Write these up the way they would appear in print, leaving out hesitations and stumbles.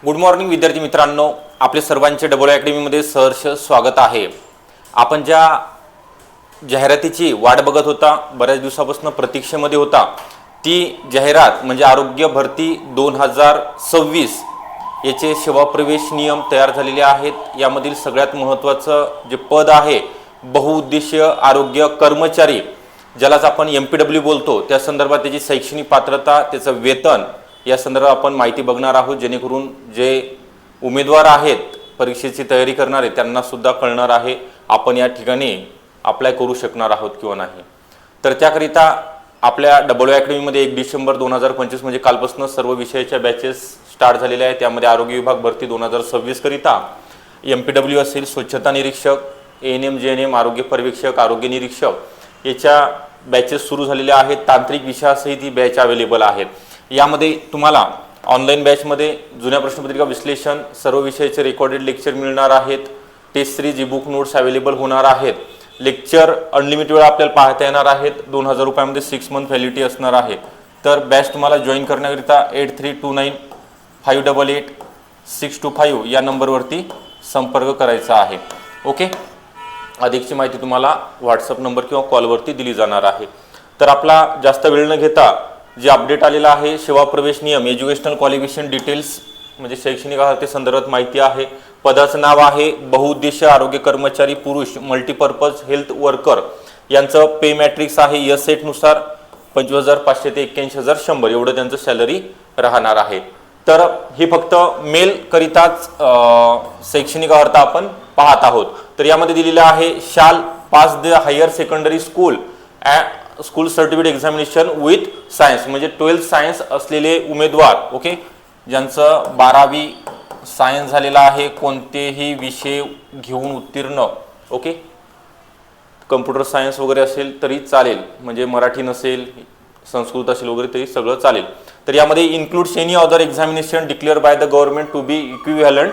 Good morning विद्यार्थी मित्रांनो, आपले सर्वांचे डबल अकॅडमीमध्ये सहर्ष स्वागत आहे। आपण ज्या जाहिरातीची वाट बघत होता, बऱ्याच दिवसापासून प्रतीक्षेमध्ये होता, ती जाहिरात म्हणजे आरोग्य भरती 2026 याचे सेवा प्रवेश नियम तयार झालेले आहेत। यामधील सगळ्यात महत्त्वाचं जे पद आहे बहुउद्देशीय आरोग्य कर्मचारी, ज्यालाच आपण MPW बोलतो, त्या संदर्भात त्याची शैक्षणिक पात्रता, त्याचं वेतन या संदर्भात आपण माहिती बघणार आहोत, जेणेकरून जे उमेदवार आहेत परीक्षेची तयारी करणारे त्यांना सुद्धा कळणार आहे आपण या ठिकाणी अप्लाय करू शकणार आहोत किंवा नाही। तर त्याकरिता आपल्या डबल अकॅडमीमध्ये 1 डिसेंबर 2025 म्हणजे कालपासून सर्व विषयाच्या बॅचेस स्टार्ट झालेल्या आहेत। त्यामध्ये आरोग्य विभाग भरती 2026 करिता MPW असेल, स्वच्छता निरीक्षक, ANM JNM आरोग्य पर्यवेक्षक, आरोग्य निरीक्षक याच्या बॅचेस सुरू झालेल्या आहेत। तांत्रिक विषयासहित ही बॅच अवेलेबल आहेत। यामध्ये तुम्हाला ऑनलाईन बॅचमध्ये जुन्या प्रश्नपत्रिका विश्लेषण, सर्व विषयाचे रेकॉर्डेड लेक्चर मिळणार आहेत। Test series e book notes available होणार आहेत। लेक्चर अनलिमिटेड वेळा आपल्याला पाहता येणार आहेत। 2000 रुपयामध्ये 6 मंथ व्हॅलिडिटी असणार आहे। तर बॅच तुम्हाला जॉईन करण्याकरिता 8329588625 या नंबरवरती संपर्क करायचा आहे। ओके, अधिकची माहिती तुम्हाला व्हॉट्सअप नंबर किंवा कॉलवरती दिली जाणार आहे। तर आपला जास्त वेळ न घेता जे अपडेट आलेला आहे, सेवा प्रवेश नियम, एज्युकेशनल क्वालिफिकेशन डिटेल्स म्हणजे शैक्षणिक अर्हते संदर्भात माहिती आहे। पदाचं नाव आहे बहुउद्देशीय आरोग्य कर्मचारी पुरुष, मल्टीपर्पज हेल्थ वर्कर। यांचं पे मॅट्रिक्स आहे S8 नुसार 25,500 ते 81,100 एवढं त्यांचं सॅलरी राहणार आहे। तर ही फक्त मेल करिताच शैक्षणिक अर्हता आपण पाहत आहोत। तर यामध्ये दिलेलं आहे shall pass the higher secondary school school certificate examination with science, म्हणजे 12th सायन्स असलेले उमेदवार, ओके, ज्यांचं 12वी सायन्स झालेला आहे, कोणतेही विषय घेऊन उत्तीर्ण, ओके, कम्प्युटर सायन्स वगैरे असेल तरी चालेल, म्हणजे मराठी नसेल, संस्कृत असेल वगैरे तरी सगळं चालेल। तर यामध्ये includes any other examination declared by the government to be equivalent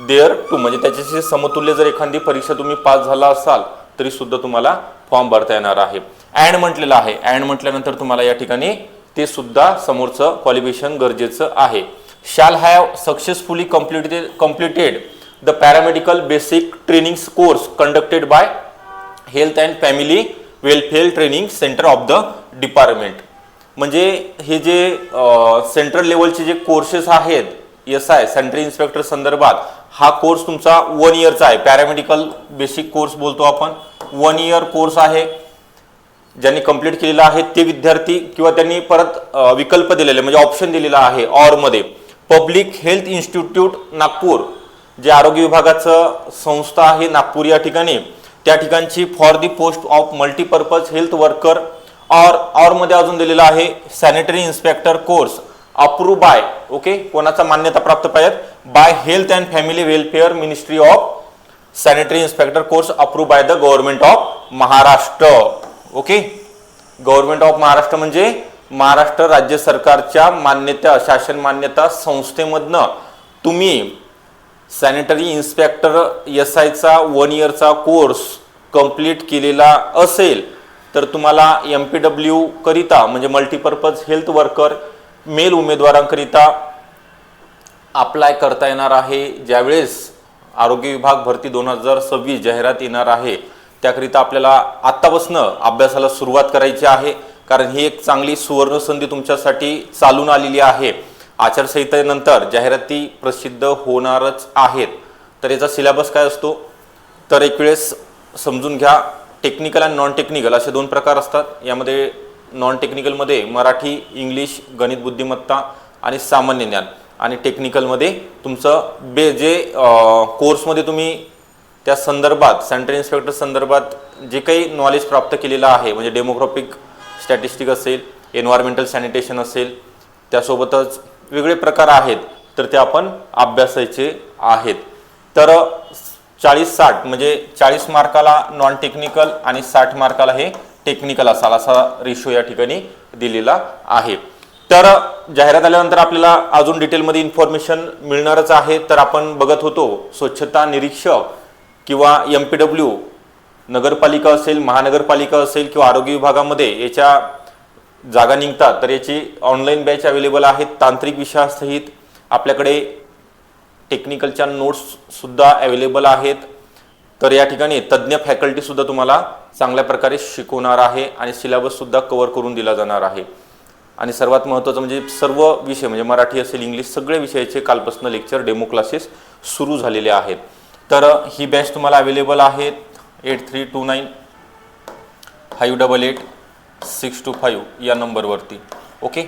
there to, म्हणजे त्याच्याशी समतुल्य जर एखादी परीक्षा तुम्ही पास झाला असाल तरी सुद्धा तुम्हाला फॉर्म भरता येणार आहे। अँड म्हटलेलं आहे, अँड म्हटल्यानंतर तुम्हाला या ठिकाणी ते सुद्धा समोरचं क्वालिफिकेशन गरजेचं आहे। Shall have successfully completed the paramedical basic training course conducted by health and family welfare training centre of the department, म्हणजे हे जे सेंट्रल लेवलचे जे कोर्सेस आहेत SI सेंट्रल इन्स्पेक्टर संदर्भात, हा कोर्स तुमचा 1 इयरचा आहे। पॅरामेडिकल बेसिक कोर्स बोलतो आपण, 1 इयर कोर्स आहे। ज्यांनी कंप्लीट केलेला आहे ते विद्यार्थी किंवा त्यांनी परत विकल्प दिलेले म्हणजे ऑप्शन दिलेला आहे ऑर मध्ये, पब्लिक हेल्थ इन्स्टिट्यूट नागपूर, जे आरोग्य विभागाचं संस्था आहे नागपूर या ठिकाणी, त्या ठिकाणची for the post of multipurpose health worker, or मध्ये अजून दिलेला आहे sanitary inspector course approve by, okay, कोणाचा मान्यता प्राप्त पाहिजे, by health and family welfare ministry of sanitary inspector course approve by the government of Maharashtra, okay. Government of Maharashtra म्हणजे महाराष्ट्र राज्य सरकारच्या मान्यता, शासन मान्यता संस्थेमधनं तुम्ही सॅनिटरी इन्स्पेक्टर SIचा 1 इयरचा कोर्स कंप्लीट केलेला असेल तर तुम्हाला MPW करिता म्हणजे multipurpose health worker mail उमेदवारांकरिता apply करता येणार आहे। ज्यावेळेस आरोग्य विभाग भरती 2026 जाहिरात येणार आहे त्याकरिता आपल्याला आत्तापासून अभ्यासाला सुरुवात करायची आहे, कारण ही एक चांगली सुवर्ण संधी तुमच्यासाठी चालून आलेली आहे। आचारसंहितेनंतर जाहिराती प्रसिद्ध होणारच आहेत। तर याचा सिलेबस काय असतो तर एक वेळेस समजून घ्या। टेक्निकल आणि नॉन टेक्निकल असे 2 प्रकार असतात। यामध्ये नॉन टेक्निकलमध्ये मराठी, इंग्लिश, गणित बुद्धिमत्ता आणि सामान्य ज्ञान, आणि टेक्निकलमध्ये तुमचं जे कोर्समध्ये तुम्ही त्या संदर्भात सॅनिटरी इन्स्पेक्टर संदर्भात जे काही नॉलेज प्राप्त केलेलं आहे, म्हणजे डेमोग्राफिक स्टॅटिस्टिक असेल, एन्व्हायरमेंटल सॅनिटेशन असेल, त्यासोबतच वेगळे प्रकार आहेत, तर ते आपण अभ्यासायचे आहेत। तर 40-60 म्हणजे 40 मार्काला नॉन टेक्निकल आणि 60 मार्काला हे टेक्निकल असा रेशो या ठिकाणी दिलेला आहे। तर जाहिरात आल्यानंतर आपल्याला अजून डिटेलमध्ये इन्फॉर्मेशन मिळणारच आहे। तर आपण बघत होतो स्वच्छता निरीक्षक किंवा MPW नगरपालिका असेल, महानगरपालिका असेल किंवा आरोग्य विभागामध्ये याच्या जागा निघतात, तर याची ऑनलाईन बॅच अवेलेबल आहेत। तांत्रिक विषयासहित आपल्याकडे टेक्निकलच्या नोट्ससुद्धा अवेलेबल आहेत. तर या ठिकाणी तज्ज्ञ फॅकल्टीसुद्धा तुम्हाला चांगल्या प्रकारे शिकवणार आहे आणि सिलेबससुद्धा कव्हर करून दिला जाणार आहे. आणि सर्वात महत्त्वाचं म्हणजे सर्व विषय म्हणजे मराठी असेल, इंग्लिश, सगळे विषयाचे कालपासून लेक्चर, डेमो क्लासेस सुरू झालेले आहेत. तर ही बॅच तुम्हाला अवेलेबल आहेत 8329588625 या नंबरवरती. ओके,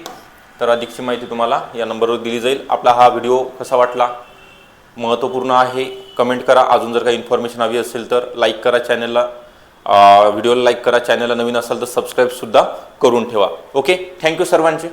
तर अधिकची माहिती तुम्हाला या नंबरवर दिली जाईल. आपला हा व्हिडिओ कसा वाटला, महत्त्वपूर्ण आहे, कमेंट करा. अजून जर काही इन्फॉर्मेशन हवी असेल तर लाईक करा चॅनलला, व्हिडिओला लाईक करा. चॅनलला नवीन असाल तर सबस्क्राईबसुद्धा करून ठेवा. ओके, थँक्यू सर्वांचे.